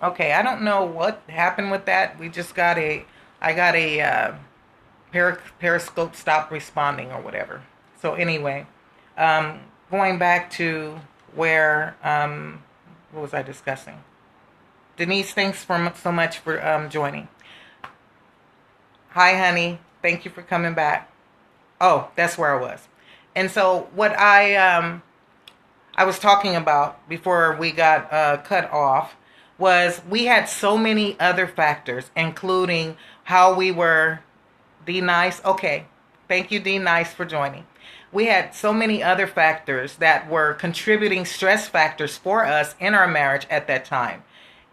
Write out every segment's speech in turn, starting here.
Okay, I don't know what happened with that. I got a Periscope stopped responding or whatever. So anyway, um, going back to where, what was I discussing? Denise, thanks for so much for joining. Hi, honey. Thank you for coming back. Oh, that's where I was. And so what I was talking about before we got cut off was we had so many other factors, including how we were. D Nice, okay. Thank you, D Nice, for joining. We had so many other factors that were contributing stress factors for us in our marriage at that time.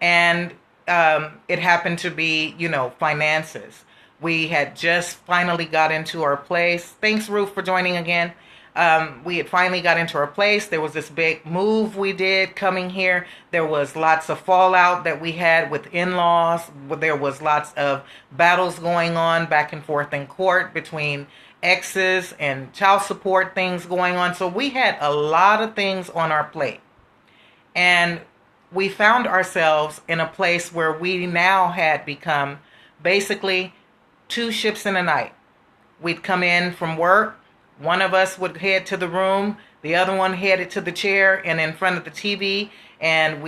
And it happened to be, finances. We had just finally got into our place. Thanks, Ruth, for joining again. We had finally got into our place. There was this big move we did coming here. There was lots of fallout that we had with in-laws. There was lots of battles going on back and forth in court between exes and child support things going on. So we had a lot of things on our plate. And we found ourselves in a place where we now had become basically two ships in a night. We'd come in from work. One of us would head to the room, the other one headed to the chair and in front of the TV. And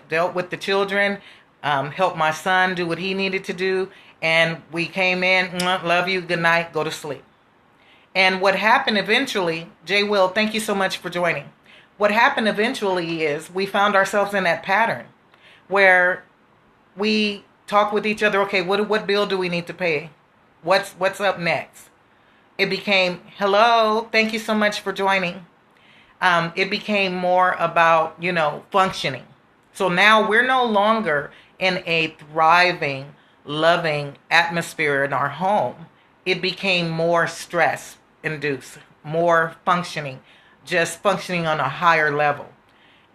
dealt with the children, helped my son do what he needed to do. And we came in, love you, good night, go to sleep. And what happened eventually, Jay Will, thank you so much for joining. What happened eventually is we found ourselves in that pattern where we talk with each other. Okay, what bill do we need to pay? What's up next? It became, hello, thank you so much for joining. It became more about, functioning. So now we're no longer in a thriving, loving atmosphere in our home. It became more stress induced, more functioning, just functioning on a higher level.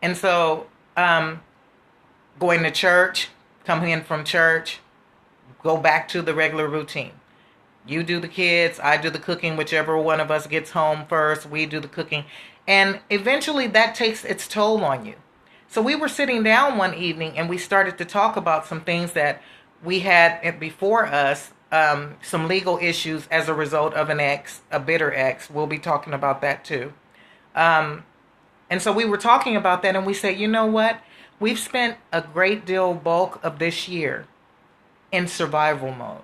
And so, going to church, coming in from church, go back to the regular routine. You do the kids, I do the cooking, whichever one of us gets home first, we do the cooking. And eventually that takes its toll on you. So we were sitting down one evening and we started to talk about some things that we had before us, some legal issues as a result of an ex, a bitter ex. We'll be talking about that too. Um, and so we were talking about that and we said, you know what? We've spent a great deal bulk of this year in survival mode.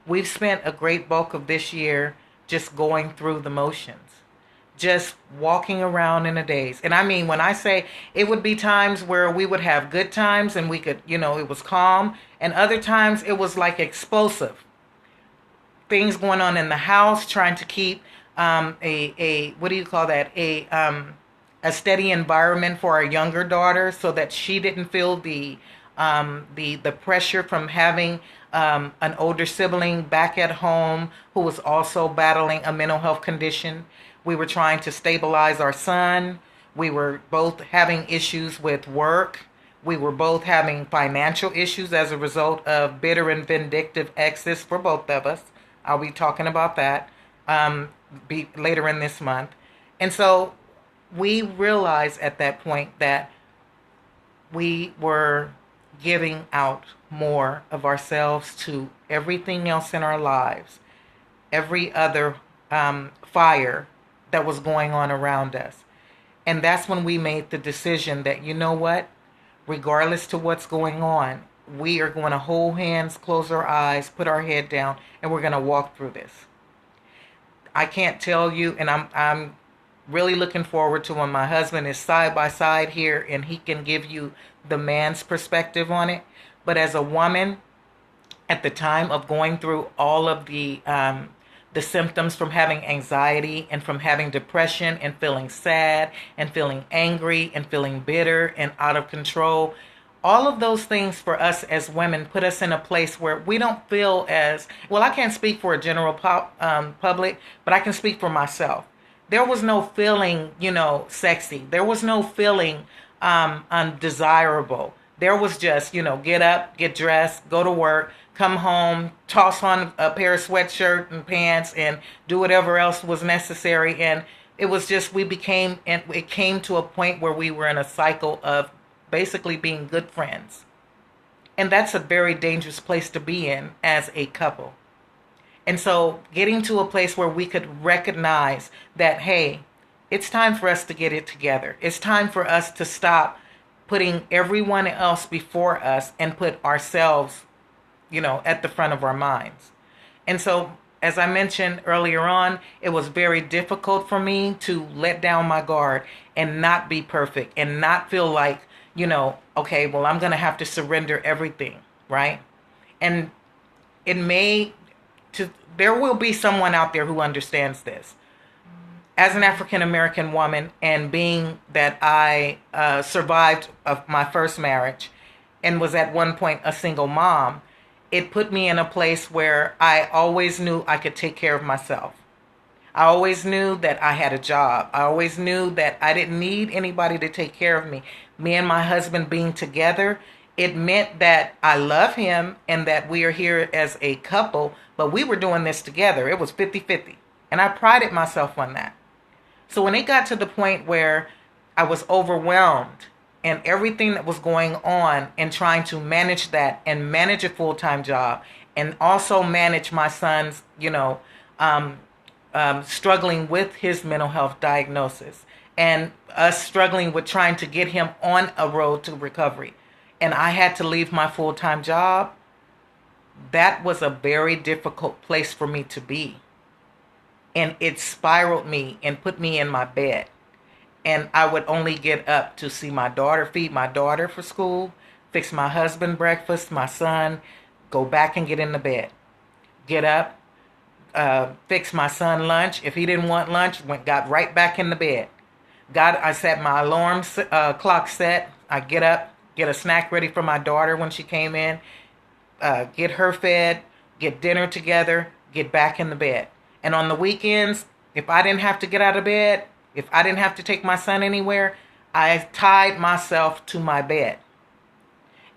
We've spent a great bulk of this year just going through the motions, just walking around in a daze. And I mean, when I say it would be times where we would have good times and we could, it was calm, and other times it was like explosive things going on in the house, trying to keep a what do you call that, a steady environment for our younger daughter so that she didn't feel the pressure from having an older sibling back at home who was also battling a mental health condition. We were trying to stabilize our son. We were both having issues with work. We were both having financial issues as a result of bitter and vindictive exes for both of us. I'll be talking about that later in this month. And so we realized at that point that we were giving out more of ourselves to everything else in our lives, every other fire that was going on around us. And that's when we made the decision that, you know what, regardless to what's going on, we are going to hold hands, close our eyes, put our head down, and we're going to walk through this. I can't tell you, and I'm really looking forward to when my husband is side by side here and he can give you the man's perspective on it. But as a woman, at the time of going through all of the symptoms from having anxiety and from having depression and feeling sad and feeling angry and feeling bitter and out of control, all of those things for us as women put us in a place where we don't feel as well. I can't speak for a general public, but I can speak for myself. There was no feeling, sexy. There was no feeling undesirable. There was just, get up, get dressed, go to work, come home, toss on a pair of sweatshirt and pants, and do whatever else was necessary. And it was just, and it came to a point where we were in a cycle of basically being good friends. And that's a very dangerous place to be in as a couple. And so getting to a place where we could recognize that, hey, it's time for us to get it together. It's time for us to stop putting everyone else before us and put ourselves, at the front of our minds. And so, as I mentioned earlier on, it was very difficult for me to let down my guard and not be perfect and not feel like, okay, well, I'm going to have to surrender everything, right? And it may, there will be someone out there who understands this. As an African American woman, and being that I survived of my first marriage and was at one point a single mom, it put me in a place where I always knew I could take care of myself. I always knew that I had a job. I always knew that I didn't need anybody to take care of me. Me and my husband being together, it meant that I love him and that we are here as a couple, but we were doing this together. It was 50-50. And I prided myself on that. So when it got to the point where I was overwhelmed and everything that was going on and trying to manage that and manage a full-time job and also manage my son's, struggling with his mental health diagnosis and us struggling with trying to get him on a road to recovery. And I had to leave my full-time job. That was a very difficult place for me to be. And it spiraled me and put me in my bed. And I would only get up to see my daughter, feed my daughter for school, fix my husband breakfast, my son, go back and get in the bed. Get up, fix my son lunch. If he didn't want lunch, got right back in the bed. I set my alarm clock set. I get up, get a snack ready for my daughter when she came in, get her fed, get dinner together, get back in the bed. And on the weekends, if I didn't have to get out of bed, if I didn't have to take my son anywhere, I tied myself to my bed.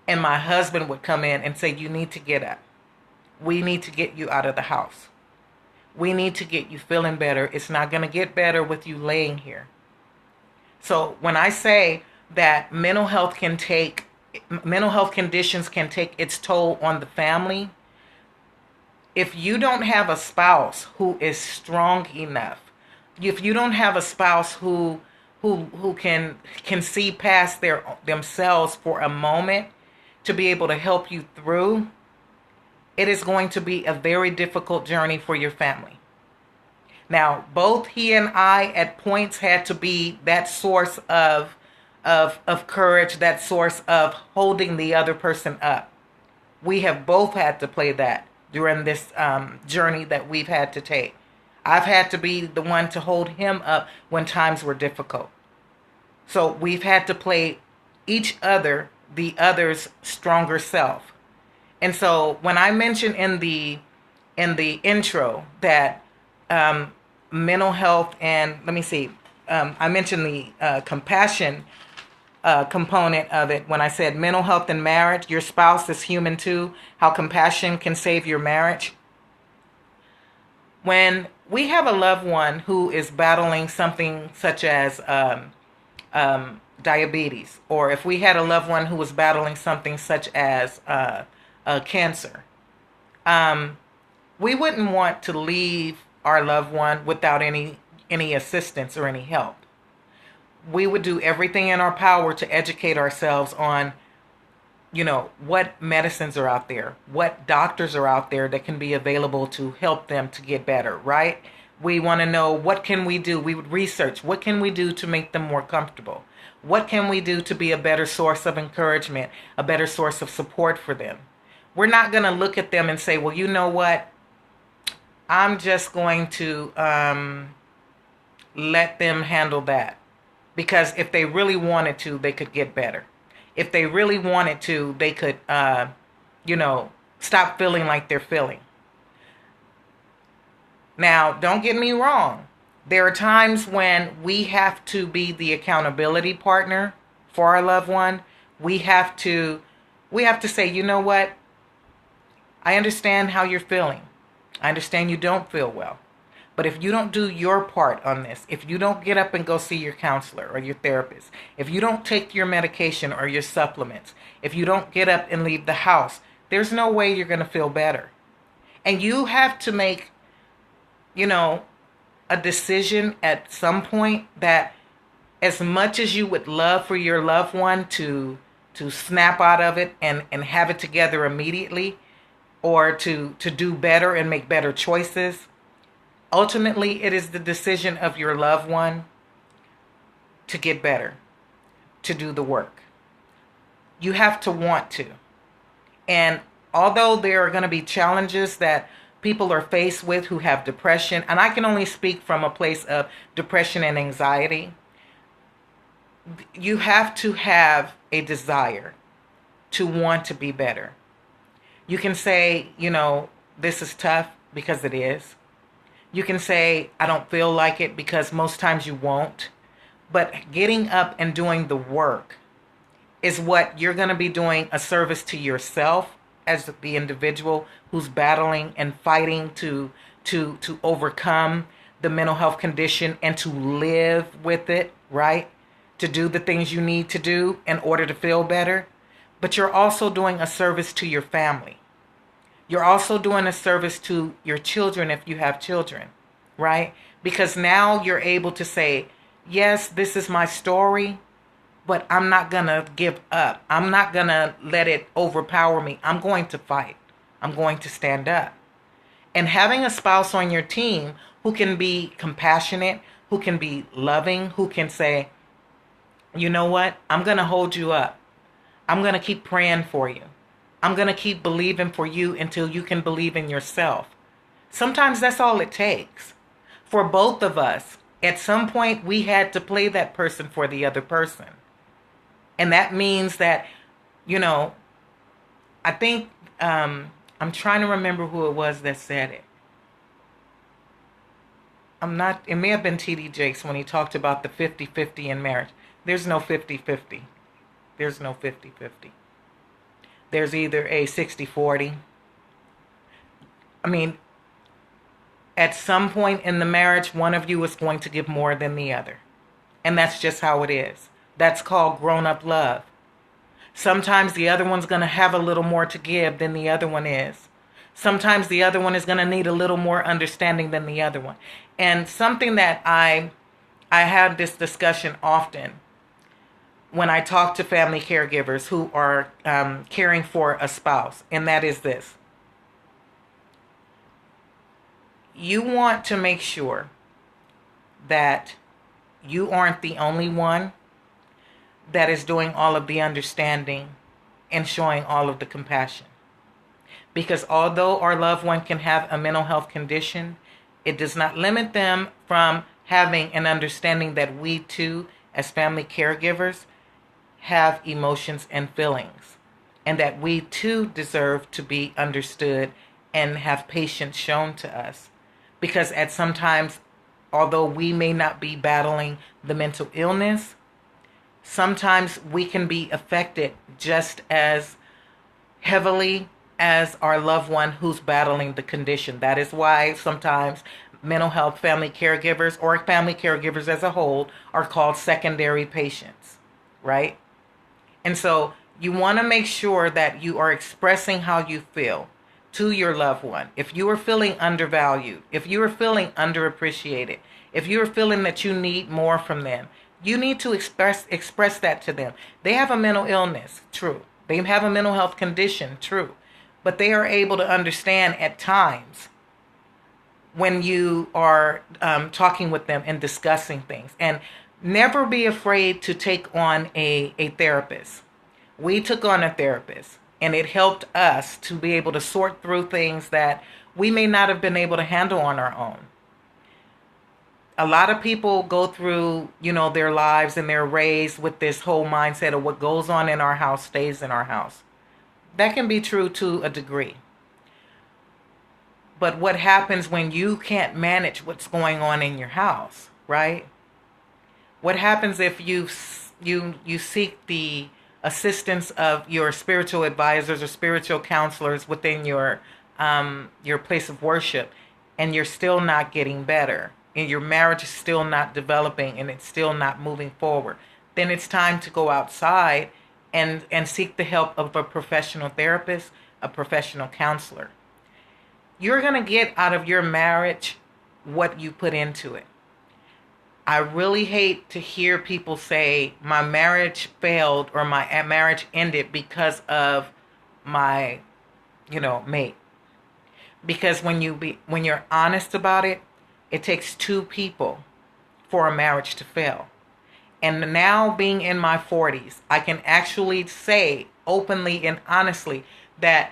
And my husband would come in and say, you need to get up. We need to get you out of the house. We need to get you feeling better. It's not going to get better with you laying here. So when I say that mental health conditions can take its toll on the family, if you don't have a spouse who is strong enough, if you don't have a spouse who can see past themselves for a moment to be able to help you through, it is going to be a very difficult journey for your family. Now, both he and I at points had to be that source of courage, that source of holding the other person up. We have both had to play that during this journey that we've had to take. I've had to be the one to hold him up when times were difficult. So we've had to play each other, the other's stronger self. And so when I mentioned in the intro that mental health and, I mentioned the compassion component of it when I said mental health and marriage, your spouse is human too, how compassion can save your marriage. When we have a loved one who is battling something such as diabetes, or if we had a loved one who was battling something such as cancer, we wouldn't want to leave our loved one without any assistance or any help. We would do everything in our power to educate ourselves on, what medicines are out there, what doctors are out there that can be available to help them to get better, right? We want to know, what can we do? We would research, what can we do to make them more comfortable? What can we do to be a better source of encouragement, a better source of support for them? We're not going to look at them and say, well, you know what? I'm just going to let them handle that. Because if they really wanted to, they could get better. If they really wanted to, they could, stop feeling like they're feeling. Now, don't get me wrong. There are times when we have to be the accountability partner for our loved one. We have to say, you know what? I understand how you're feeling. I understand you don't feel well. But if you don't do your part on this, if you don't get up and go see your counselor or your therapist, if you don't take your medication or your supplements, if you don't get up and leave the house, there's no way you're going to feel better. And you have to make, you know, a decision at some point that as much as you would love for your loved one to snap out of it and have it together immediately, or to do better and make better choices, ultimately it is the decision of your loved one to get better, to do the work. You have to want to. And although there are going to be challenges that people are faced with who have depression, and I can only speak from a place of depression and anxiety, you have to have a desire to want to be better. You can say, you know, this is tough, because it is. You can say, I don't feel like it, because most times you won't. But getting up and doing the work is what you're going to be doing a service to yourself as the individual who's battling and fighting to overcome the mental health condition and to live with it, right? To do the things you need to do in order to feel better. But you're also doing a service to your family. You're also doing a service to your children if you have children, right? Because now you're able to say, yes, this is my story, but I'm not going to give up. I'm not going to let it overpower me. I'm going to fight. I'm going to stand up. And having a spouse on your team who can be compassionate, who can be loving, who can say, you know what? I'm going to hold you up. I'm going to keep praying for you. I'm going to keep believing for you until you can believe in yourself. Sometimes that's all it takes. For both of us, at some point, we had to play that person for the other person. And that means that, you know, I think, I'm trying to remember who it was that said it. It may have been T.D. Jakes when he talked about the 50-50 in marriage. There's no 50-50. There's no 50-50. There's either a 60-40. I mean, at some point in the marriage, one of you is going to give more than the other. And that's just how it is. That's called grown-up love. Sometimes the other one's going to have a little more to give than the other one is. Sometimes the other one is going to need a little more understanding than the other one. And something that I have this discussion often when I talk to family caregivers who are caring for a spouse, and that is this. You want to make sure that you aren't the only one that is doing all of the understanding and showing all of the compassion. Because although our loved one can have a mental health condition, it does not limit them from having an understanding that we too, as family caregivers, have emotions and feelings, and that we too deserve to be understood and have patience shown to us. Because at some times, although we may not be battling the mental illness, sometimes we can be affected just as heavily as our loved one who's battling the condition. That is why sometimes mental health family caregivers, or family caregivers as a whole, are called secondary patients, right? And so you want to make sure that you are expressing how you feel to your loved one. If you are feeling undervalued, if you are feeling underappreciated, if you are feeling that you need more from them, you need to express that to them. They have a mental illness, true. They have a mental health condition, true. But they are able to understand at times when you are talking with them and discussing things. And never be afraid to take on a therapist. We took on a therapist, and it helped us to be able to sort through things that we may not have been able to handle on our own. A lot of people go through, their lives, and they're raised with this whole mindset of what goes on in our house stays in our house. That can be true to a degree. But what happens when you can't manage what's going on in your house, right? What happens if you seek the assistance of your spiritual advisors or spiritual counselors within your place of worship, and you're still not getting better, and your marriage is still not developing, and it's still not moving forward, then it's time to go outside and seek the help of a professional therapist, a professional counselor. You're going to get out of your marriage what you put into it. I really hate to hear people say my marriage failed or my marriage ended because of my, mate. Because when you're honest about it, it takes two people for a marriage to fail. And now, being in my 40s, I can actually say openly and honestly that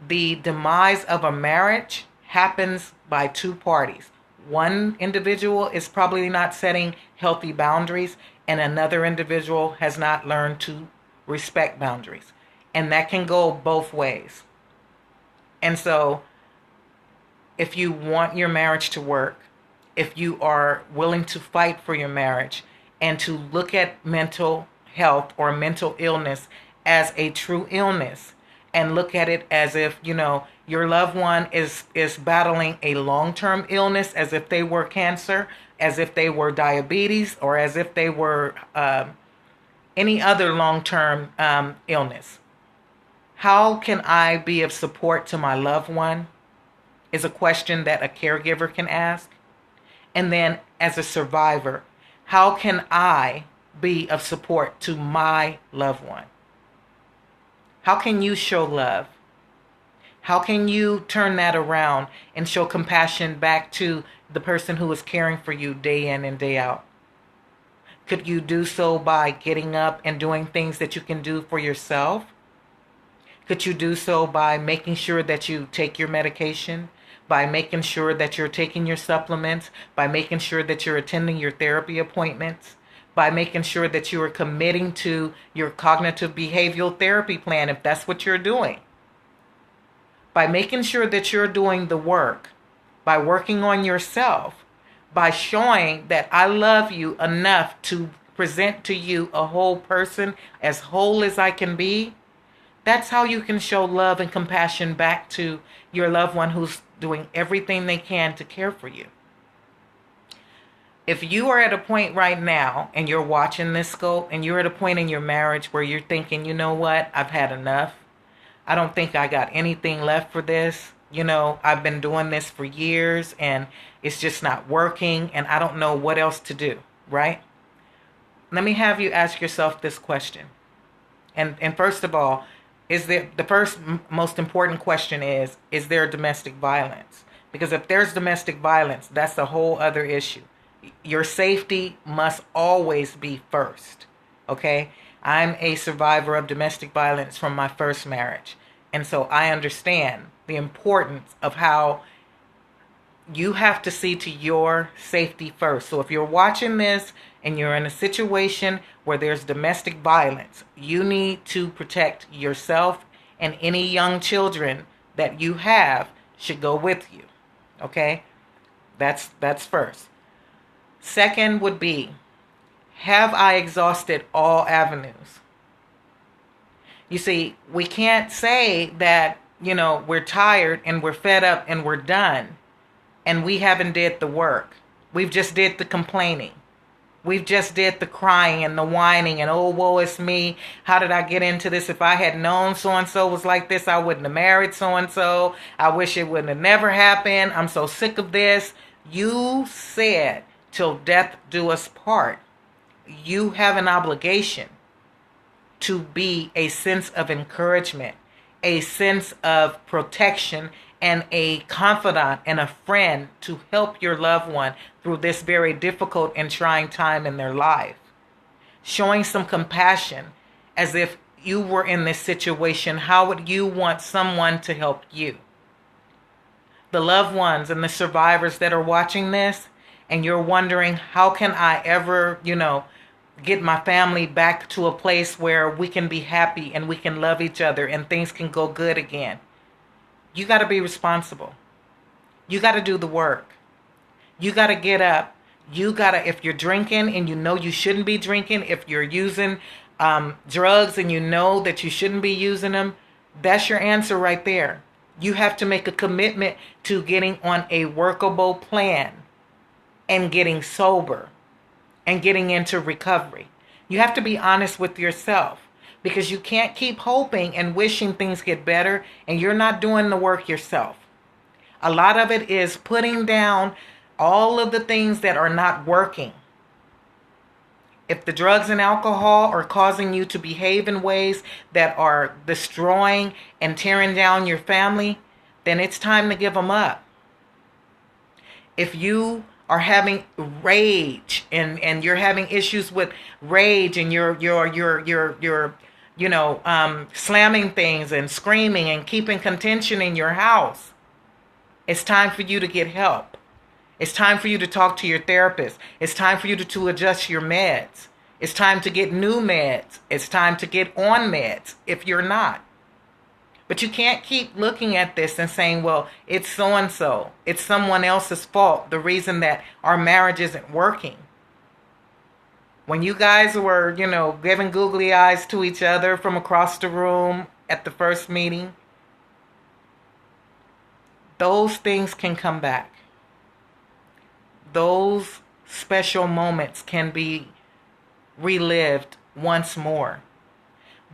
the demise of a marriage happens by two parties. One individual is probably not setting healthy boundaries, and another individual has not learned to respect boundaries. And that can go both ways. And so, if you want your marriage to work, if you are willing to fight for your marriage and to look at mental health or mental illness as a true illness, and look at it as if, your loved one is battling a long-term illness, as if they were cancer, as if they were diabetes, or as if they were any other long-term illness. How can I be of support to my loved one is a question that a caregiver can ask. And then, as a survivor, how can I be of support to my loved one? How can you show love? How can you turn that around and show compassion back to the person who is caring for you day in and day out? Could you do so by getting up and doing things that you can do for yourself? Could you do so by making sure that you take your medication, by making sure that you're taking your supplements, by making sure that you're attending your therapy appointments, by making sure that you are committing to your cognitive behavioral therapy plan, if that's what you're doing? By making sure that you're doing the work, by working on yourself, by showing that I love you enough to present to you a whole person, as whole as I can be. That's how you can show love and compassion back to your loved one who's doing everything they can to care for you. If you are at a point right now and you're watching this scope and you're at a point in your marriage where you're thinking, you know what, I've had enough. I don't think I got anything left for this. I've been doing this for years and it's just not working and I don't know what else to do, right? Let me have you ask yourself this question. And first of all, the first most important question is there domestic violence? Because if there's domestic violence, that's a whole other issue. Your safety must always be first, okay? I'm a survivor of domestic violence from my first marriage. And so I understand the importance of how you have to see to your safety first. So if you're watching this and you're in a situation where there's domestic violence, you need to protect yourself, and any young children that you have should go with you, okay? That's first. Second would be, have I exhausted all avenues? You see, we can't say that, we're tired and we're fed up and we're done and we haven't did the work. We've just did the complaining. We've just did the crying and the whining and, oh, woe is me. How did I get into this? If I had known so-and-so was like this, I wouldn't have married so-and-so. I wish it wouldn't have never happened. I'm so sick of this. You said, till death do us part. You have an obligation to be a sense of encouragement, a sense of protection, and a confidant and a friend to help your loved one through this very difficult and trying time in their life. Showing some compassion, as if you were in this situation, how would you want someone to help you? The loved ones and the survivors that are watching this, and you're wondering, how can I ever, get my family back to a place where we can be happy and we can love each other and things can go good again? You got to be responsible. You got to do the work. You got to get up. You got to, if you're drinking and you know you shouldn't be drinking, if you're using drugs and you know that you shouldn't be using them, that's your answer right there. You have to make a commitment to getting on a workable plan and getting sober and getting into recovery. You have to be honest with yourself because you can't keep hoping and wishing things get better and you're not doing the work yourself. A lot of it is putting down all of the things that are not working. If the drugs and alcohol are causing you to behave in ways that are destroying and tearing down your family, then it's time to give them up. If you are having rage and you're having issues with rage and you're slamming things and screaming and keeping contention in your house, it's time for you to get help. It's time for you to talk to your therapist. It's time for you to adjust your meds. It's time to get new meds. It's time to get on meds if you're not. But you can't keep looking at this and saying, well, it's so-and-so. It's someone else's fault, the reason that our marriage isn't working. When you guys were, giving googly eyes to each other from across the room at the first meeting, those things can come back. Those special moments can be relived once more.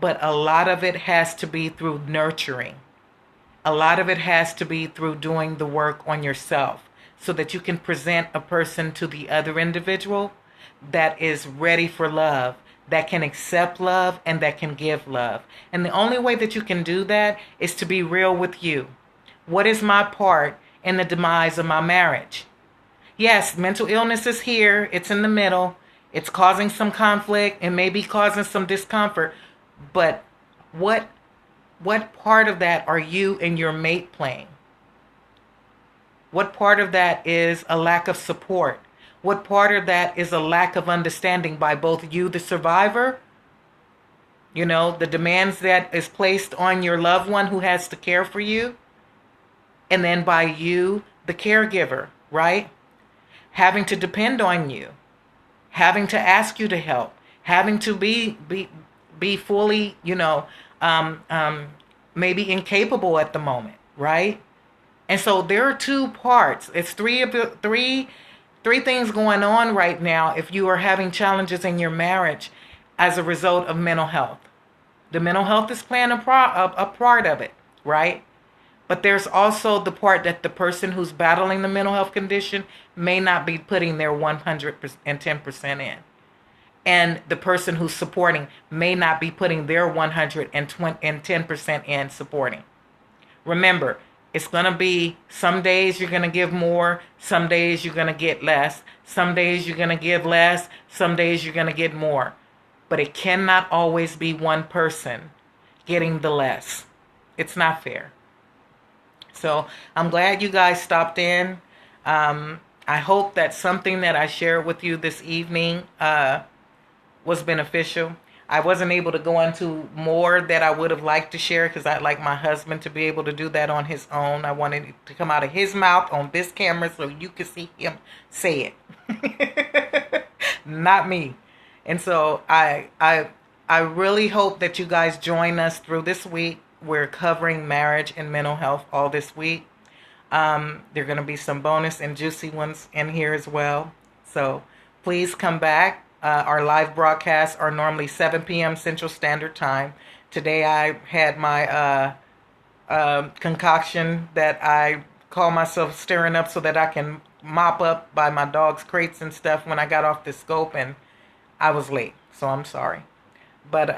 But a lot of it has to be through nurturing. A lot of it has to be through doing the work on yourself so that you can present a person to the other individual that is ready for love, that can accept love, and that can give love. And the only way that you can do that is to be real with you. What is my part in the demise of my marriage? Yes, mental illness is here. It's in the middle. It's causing some conflict and maybe causing some discomfort. But what part of that are you and your mate playing? What part of that is a lack of support? What part of that is a lack of understanding by both you, the survivor, the demands that is placed on your loved one who has to care for you, and then by you, the caregiver, right? Having to depend on you, having to ask you to help, having to be fully, maybe incapable at the moment, right? And so there are two parts. It's three things going on right now if you are having challenges in your marriage as a result of mental health. The mental health is playing a part of it, right? But there's also the part that the person who's battling the mental health condition may not be putting their 110% in. And the person who's supporting may not be putting their 110% in supporting. Remember, it's going to be some days you're going to give more, some days you're going to get less, some days you're going to give less, some days you're going to get more. But it cannot always be one person getting the less. It's not fair. So I'm glad you guys stopped in. I hope that something that I shared with you this evening was beneficial. I wasn't able to go into more that I would have liked to share because I'd like my husband to be able to do that on his own. I wanted it to come out of his mouth on this camera so you could see him say it. Not me. And so I really hope that you guys join us through this week. We're covering marriage and mental health all this week. There are going to be some bonus and juicy ones in here as well. So please come back. Our live broadcasts are normally 7 p.m. Central Standard Time. Today I had my concoction that I call myself stirring up so that I can mop up by my dog's crates and stuff when I got off the scope, and I was late, so I'm sorry. But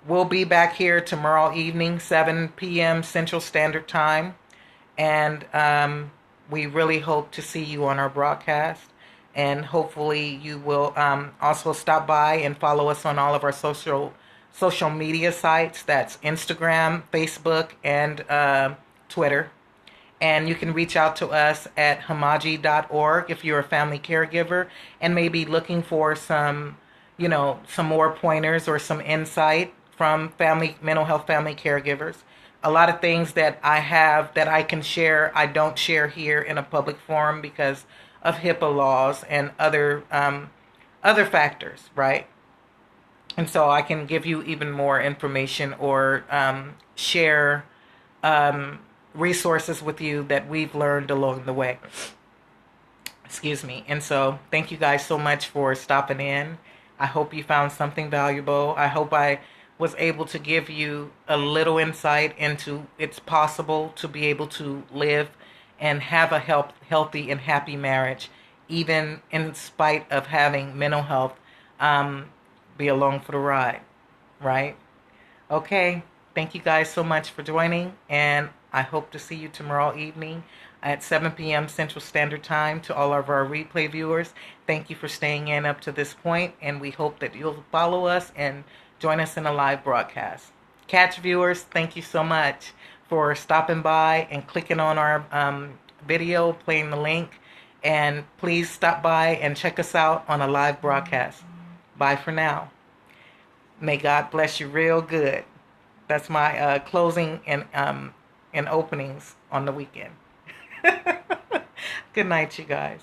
we'll be back here tomorrow evening, 7 p.m. Central Standard Time. And we really hope to see you on our broadcast. And hopefully you will also stop by and follow us on all of our social media sites. That's Instagram, Facebook, and Twitter. And you can reach out to us at hamaji.org if you're a family caregiver and maybe looking for some more pointers or some insight from mental health family caregivers. A lot of things that I have that I can share, I don't share here in a public forum because of HIPAA laws and other factors, right? And so I can give you even more information or share resources with you that we've learned along the way. Excuse me. And so thank you guys so much for stopping in. I hope you found something valuable. I hope I was able to give you a little insight into it's possible to be able to live and have a healthy and happy marriage, even in spite of having mental health be along for the ride, right? Okay. Thank you guys so much for joining, and I hope to see you tomorrow evening at 7 p.m. Central Standard Time. To all of our replay viewers, thank you for staying in up to this point, and we hope that you'll follow us and join us in a live broadcast. Catch viewers, thank you so much for stopping by and clicking on our video, playing the link, and please stop by and check us out on a live broadcast. Bye for now. May God bless you real good. That's my closing and openings on the weekend. Good night, you guys.